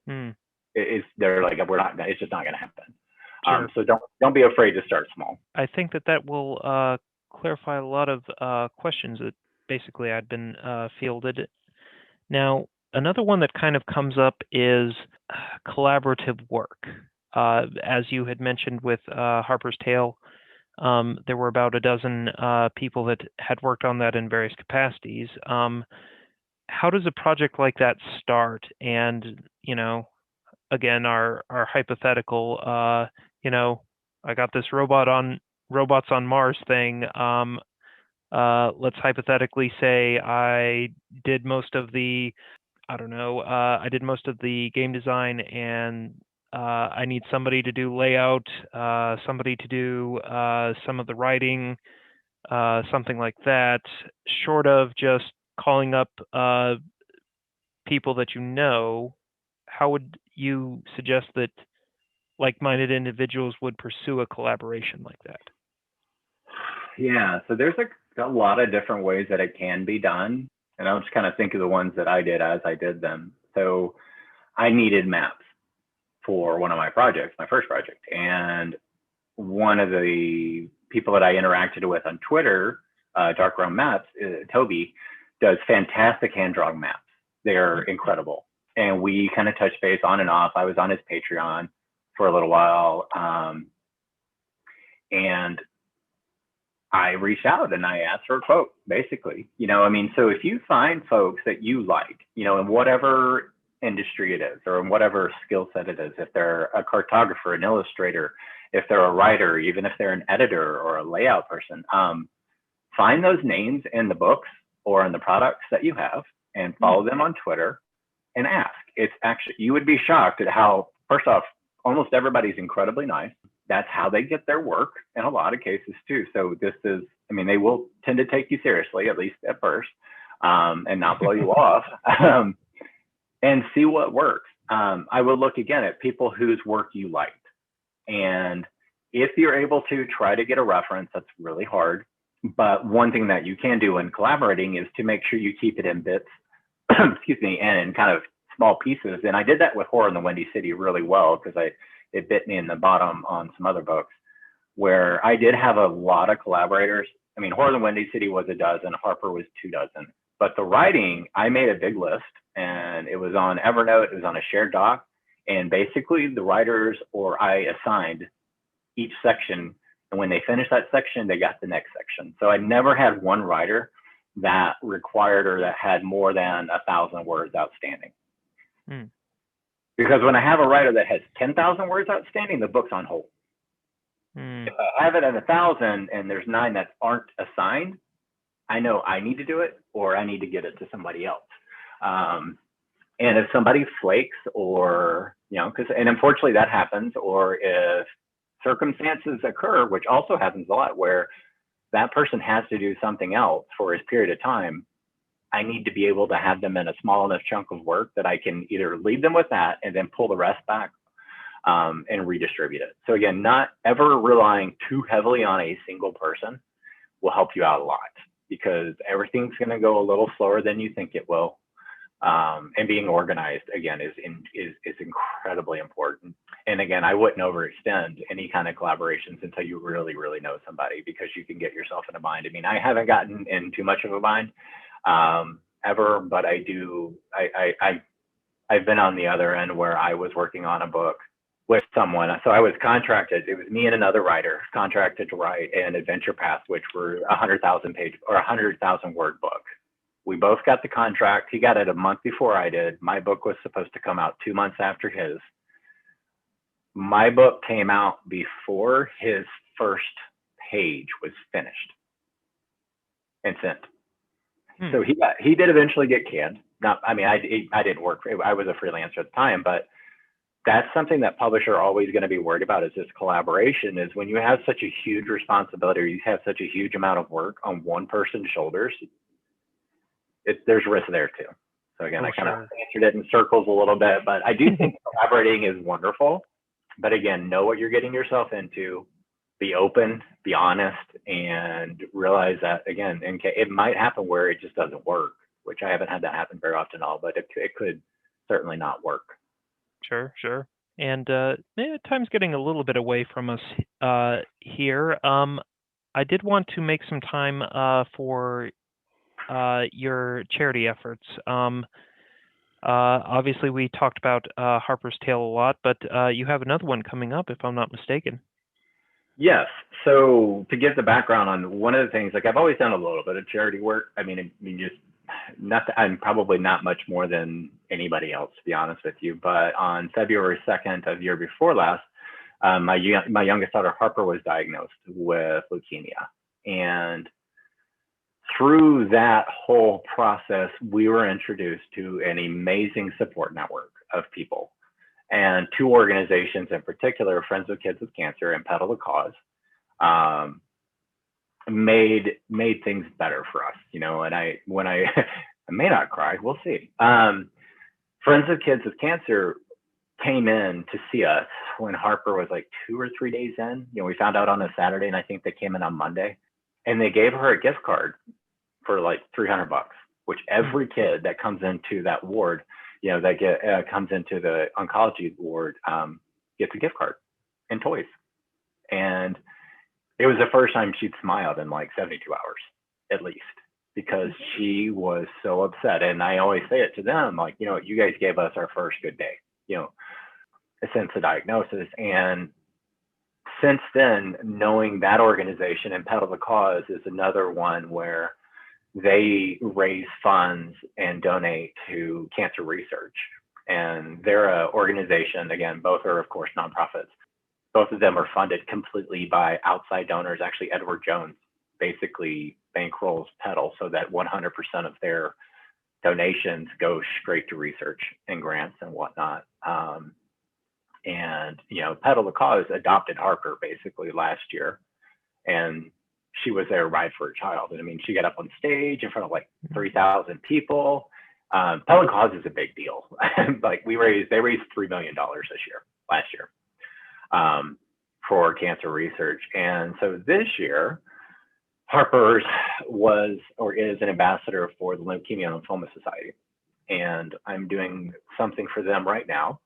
They're like, it's just not going to happen. Sure. So don't be afraid to start small. I think that will clarify a lot of questions that basically I'd been fielded. Now, another one that kind of comes up is collaborative work. As you had mentioned with Harper's Tale, there were about a dozen people that had worked on that in various capacities. How does a project like that start? And, again, our hypothetical, I got this robots on Mars thing. Let's hypothetically say I did most of the game design, and I need somebody to do layout, somebody to do some of the writing, something like that, short of just calling up people that how would you suggest that like-minded individuals would pursue a collaboration like that? Yeah, so there's a lot of different ways that it can be done. And I'll just kind of think of the ones that I did as I did them. So I needed maps for one of my projects, my first project. And one of the people that I interacted with on Twitter, Dark Realm Maps, Toby, does fantastic hand-drawn maps. They're incredible. And we kind of touched base on and off. I was on his Patreon for a little while. And I reached out and I asked for a quote, basically. So if you find folks that you like, in whatever industry it is or in whatever skill set it is, if they're a cartographer, an illustrator, if they're a writer, even if they're an editor or a layout person, find those names in the books or in the products that you have and follow them on Twitter and ask. It's actually, you would be shocked at how, first off, almost everybody's incredibly nice. That's how they get their work in a lot of cases too. So this is, they will tend to take you seriously, at least at first, and not blow you off, and see what works. I will look again at people whose work you liked. And if you're able to try to get a reference, that's really hard. But one thing that you can do in collaborating is to make sure you keep it in bits, excuse me, and in kind of small pieces. And I did that with Horror in the Windy City really well, because it bit me in the bottom on some other books where I did have a lot of collaborators. Horror in the Windy City was a dozen, Harper was 24. But the writing, I made a big list, and it was on Evernote, it was on a shared doc, And basically the writers or I assigned each section. And when they finished that section, they got the next section. So I never had one writer that required or that had more than 1,000 words outstanding. Because when I have a writer that has 10,000 words outstanding, the book's on hold. If I have it at 1,000 and there's 9 that aren't assigned, I know I need to do it or I need to get it to somebody else. And if somebody flakes or, and unfortunately that happens, or if circumstances occur, which also happens a lot, where that person has to do something else for his period of time, I need to be able to have them in a small enough chunk of work that I can either leave them with that and then pull the rest back and redistribute it. So again, not ever relying too heavily on a single person will help you out a lot, because everything's going to go a little slower than you think it will. And being organized, again, is incredibly important. And again, I wouldn't overextend any kind of collaborations until you really, really know somebody, because you can get yourself in a bind. I mean, I haven't gotten in too much of a bind ever, but I've been on the other end where I was working on a book with someone. So I was contracted. It was me and another writer contracted to write an adventure path, which were 100,000 page or 100,000 word book. We both got the contract. He got it a month before I did. My book was supposed to come out 2 months after his. My book came out before his first page was finished and sent. So he did eventually get canned. I didn't work. I was a freelancer at the time, but that's something that publisher are always going to be worried about, is this collaboration. Is when you have such a huge responsibility, or you have such a huge amount of work on one person's shoulders, there's risk there too. So again, I kind of answered it in circles a little bit, but I do think collaborating is wonderful. But again, know what you're getting yourself into, be open, be honest, and realize that, again, it might happen where it just doesn't work, which I haven't had that happen very often at all, but it could certainly not work. Sure. And time's getting a little bit away from us here. I did want to make some time for your charity efforts. Obviously, we talked about Harper's Tale a lot, but you have another one coming up, if I'm not mistaken. Yes. So to give the background on one of the things, like I've always done a little bit of charity work. I'm probably not much more than anybody else, to be honest with you. But on February 2nd of the year before last, my youngest daughter, Harper, was diagnosed with leukemia. And through that whole process, we were introduced to an amazing support network of people, and 2 organizations in particular, Friends of Kids with Cancer and Pedal the Cause, made things better for us, And I may not cry, we'll see. Friends of Kids with Cancer came in to see us when Harper was like 2 or 3 days in. We found out on a Saturday, and I think they came in on Monday, and they gave her a gift card for like $300, which every kid that comes into that ward, that comes into the oncology ward, gets a gift card and toys. And it was the first time she'd smiled in like 72 hours, at least, because she was so upset. And I always say it to them, like, you guys gave us our first good day, since the diagnosis. And since then, knowing that organization and Pedal the Cause is another one where they raise funds and donate to cancer research. And they're an organization, again, both are, of course, nonprofits. Both of them are funded completely by outside donors. Actually, Edward Jones basically bankrolls Pedal so that 100% of their donations go straight to research and grants and whatnot. And, Pedal the Cause adopted Harper basically last year. And she was there right for a child. And I mean, she got up on stage in front of like 3,000 people. Pedal the Cause is a big deal. Like they raised $3 million last year, for cancer research. And so this year, Harper's was or is an ambassador for the Leukemia and Lymphoma Society. And I'm doing something for them right now,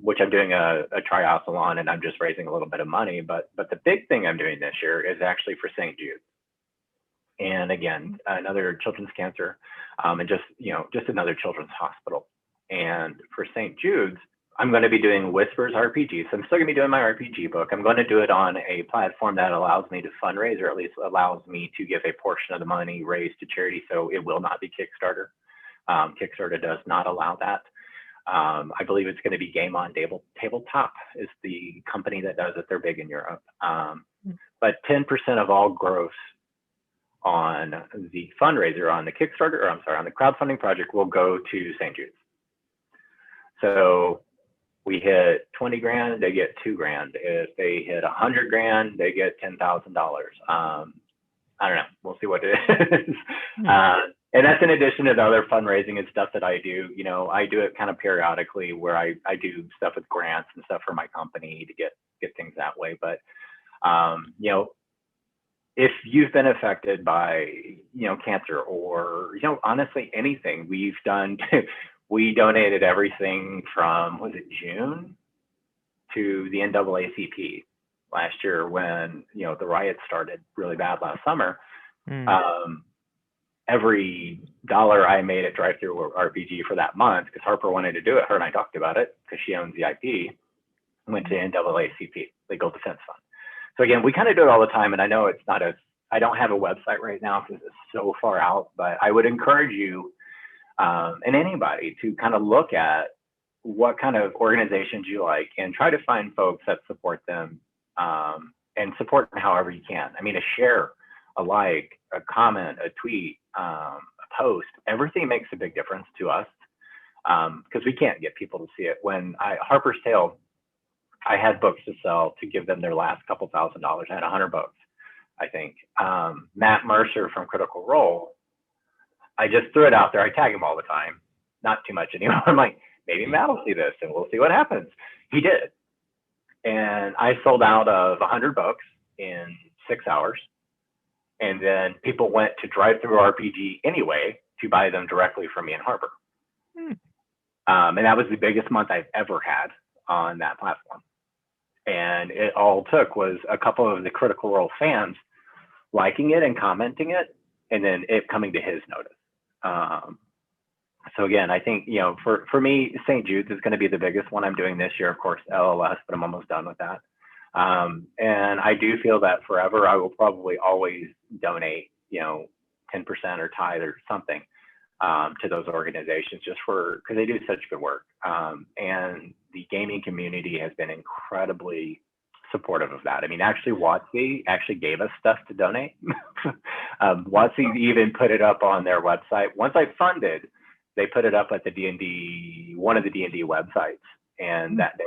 which I'm doing a triathlon, and I'm just raising a little bit of money. But the big thing I'm doing this year is actually for St. Jude. And again, another children's cancer, and just another children's hospital. And for St. Jude's, I'm going to be doing Whispers RPG. So I'm still going to be doing my RPG book. I'm going to do it on a platform that allows me to fundraise, or at least allows me to give a portion of the money raised to charity. So it will not be Kickstarter. Kickstarter does not allow that. I believe it's going to be Game on Tabletop is the company that does it. They're big in Europe. But 10% of all gross on the fundraiser, on the Kickstarter, or I'm sorry, on the crowdfunding project will go to St. Jude's. So we hit 20 grand, they get 2 grand. If they hit 100 grand, they get $10,000. I don't know. We'll see what it is. And that's in addition to the other fundraising and stuff that I do. You know, I do it kind of periodically where I do stuff with grants and stuff for my company to get things that way. But, you know, if you've been affected by, you know, cancer or, you know, honestly, anything, we've done, we donated everything from, was it June to the NAACP last year when, you know, the riots started really bad last summer. Every dollar I made at Drive-Thru RPG for that month, because Harper wanted to do it, her and I talked about it because she owns the IP, went to NAACP, Legal Defense Fund. So again, we kind of do it all the time, and I know it's not I don't have a website right now because it's so far out, but I would encourage you and anybody to kind of look at what kind of organizations you like and try to find folks that support them and support them however you can. I mean, a share, a like, a comment, a tweet, a post, everything makes a big difference to us because we can't get people to see it. When Harper's Tale, I had books to sell to give them their last couple $1,000. I had 100 books, I think. Matt Mercer from Critical Role, I just threw it out there. I tag him all the time, not too much anymore. I'm like, maybe Matt will see this and we'll see what happens. He did. And I sold out of 100 books in 6 hours. And then people went to Drive-Thru RPG anyway to buy them directly from me and Harper. And that was the biggest month I've ever had on that platform. And it all took was a couple of the Critical Role fans liking it and commenting it, and then it coming to his notice. So again, I think, you know, for me, St. Jude's is going to be the biggest one I'm doing this year. Of course, LLS, but I'm almost done with that. And I do feel that forever, I will probably always donate, you know, 10% or tithe or something to those organizations just because they do such good work. And the gaming community has been incredibly supportive of that. I mean, actually, WotC actually gave us stuff to donate. WotC even put it up on their website. Once I funded, they put it up at the D&D, one of the D&D websites. And that day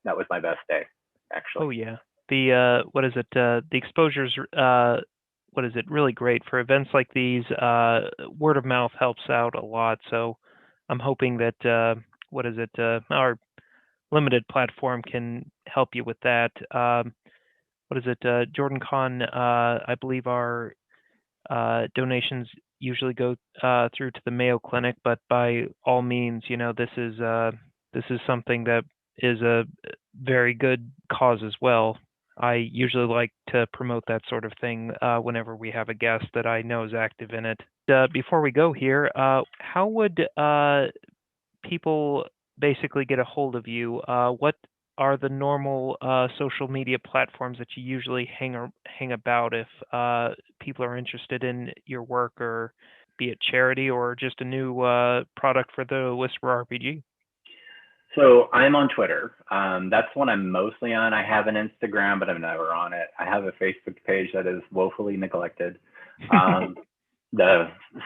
that was my best day, actually. Oh, yeah. The, what is it? The exposure's, what is it? Really great for events like these. Word of mouth helps out a lot. So I'm hoping that, what is it? Our limited platform can help you with that. What is it? JordanCon, I believe our donations usually go through to the Mayo Clinic, but by all means, you know, this is something that is a very good cause as well. I usually like to promote that sort of thing whenever we have a guest that I know is active in it. Before we go here, how would people basically get a hold of you? What are the normal social media platforms that you usually hang about if people are interested in your work, or be it charity or just a new product for the Whisper RPG? So I'm on Twitter. That's what I'm mostly on. I have an Instagram, but I'm never on it. I have a Facebook page that is woefully neglected.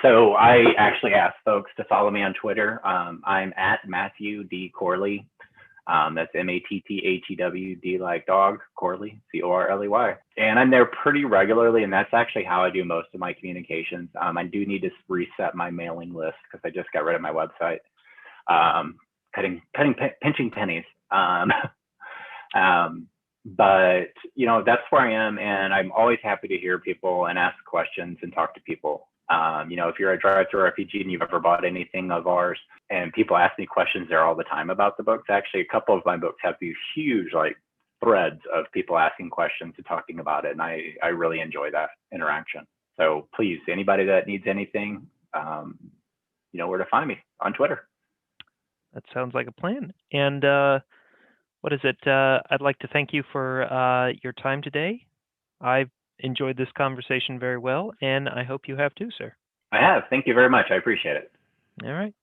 So I actually ask folks to follow me on Twitter. I'm at Matthew D. Corley. That's MATTHEWD like dog, Corley, CORLEY. And I'm there pretty regularly, and that's actually how I do most of my communications. I do need to reset my mailing list because I just got rid of my website. Pinching pennies. But, you know, that's where I am, and I'm always happy to hear people and ask questions and talk to people. You know, if you're a Drive-Thru RPG and you've ever bought anything of ours, and people ask me questions there all the time about the books. Actually, a couple of my books have these huge, like, threads of people asking questions and talking about it, and I really enjoy that interaction. So please, anybody that needs anything, you know where to find me on Twitter. That sounds like a plan. And what is it? I'd like to thank you for your time today. I've enjoyed this conversation very well, and I hope you have too, sir. I have. Thank you very much. I appreciate it. All right.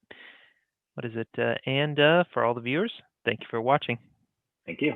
What is it? And for all the viewers, thank you for watching. Thank you.